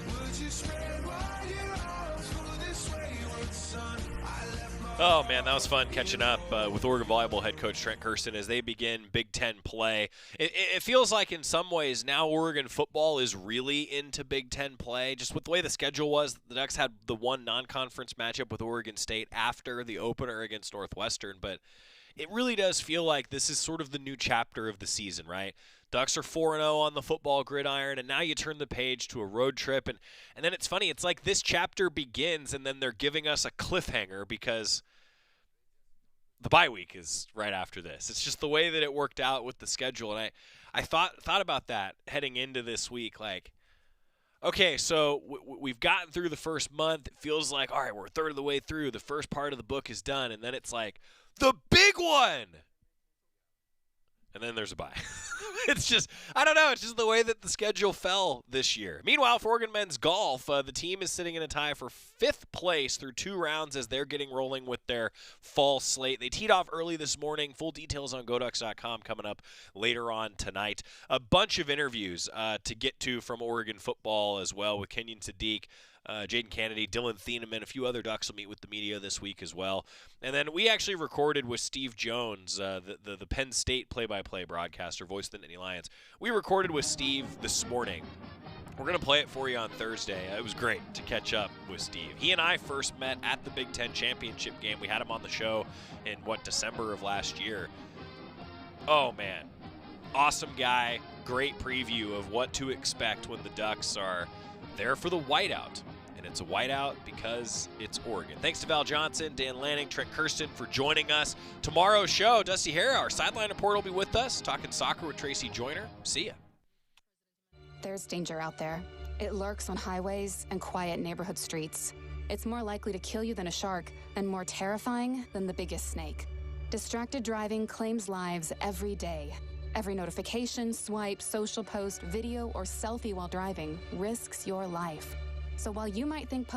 Would you spread wide your arms for this wayward son? I left my Oh, man, that was fun catching up with Oregon Volleyball head coach Trent Kirsten as they begin Big Ten play. It feels like in some ways now Oregon football is really into Big Ten play. Just with the way the schedule was, the Ducks had the one non-conference matchup with Oregon State after the opener against Northwestern, but it really does feel like this is sort of the new chapter of the season, right? Ducks are 4-0 on the football gridiron, and now you turn the page to a road trip. And then it's funny. It's like this chapter begins, and then they're giving us a cliffhanger because the bye week is right after this. It's just the way that it worked out with the schedule. And I thought about that heading into this week. Like, okay, so we've gotten through the first month. It feels like, all right, we're a third of the way through. The first part of the book is done. And then it's like, the big one! And then there's a bye. It's just, I don't know. It's just the way that the schedule fell this year. Meanwhile, for Oregon men's golf, the team is sitting in a tie for 5th place through 2 rounds as they're getting rolling with their fall slate. They teed off early this morning. Full details on GoDucks.com coming up later on tonight. A bunch of interviews to get to from Oregon football as well with Kenyon Sadiq, Jaden Kennedy, Dylan Thieneman, a few other Ducks will meet with the media this week as well. And then we actually recorded with Steve Jones, the Penn State play-by-play broadcaster, voice of the Nittany Lions. We recorded with Steve this morning. We're going to play it for you on Thursday. It was great to catch up with Steve. He and I first met at the Big Ten championship game. We had him on the show in, December of last year. Oh, man. Awesome guy. Great preview of what to expect when the Ducks are there for the whiteout. And it's a whiteout because it's Oregon. Thanks to Val Johnson, Dan Lanning, Trent Kirsten for joining us. Tomorrow's show, Dusty Hare, our sideline report, will be with us, talking soccer with Tracy Joyner. See ya. There's danger out there. It lurks on highways and quiet neighborhood streets. It's more likely to kill you than a shark and more terrifying than the biggest snake. Distracted driving claims lives every day. Every notification, swipe, social post, video, or selfie while driving risks your life. So while you might think public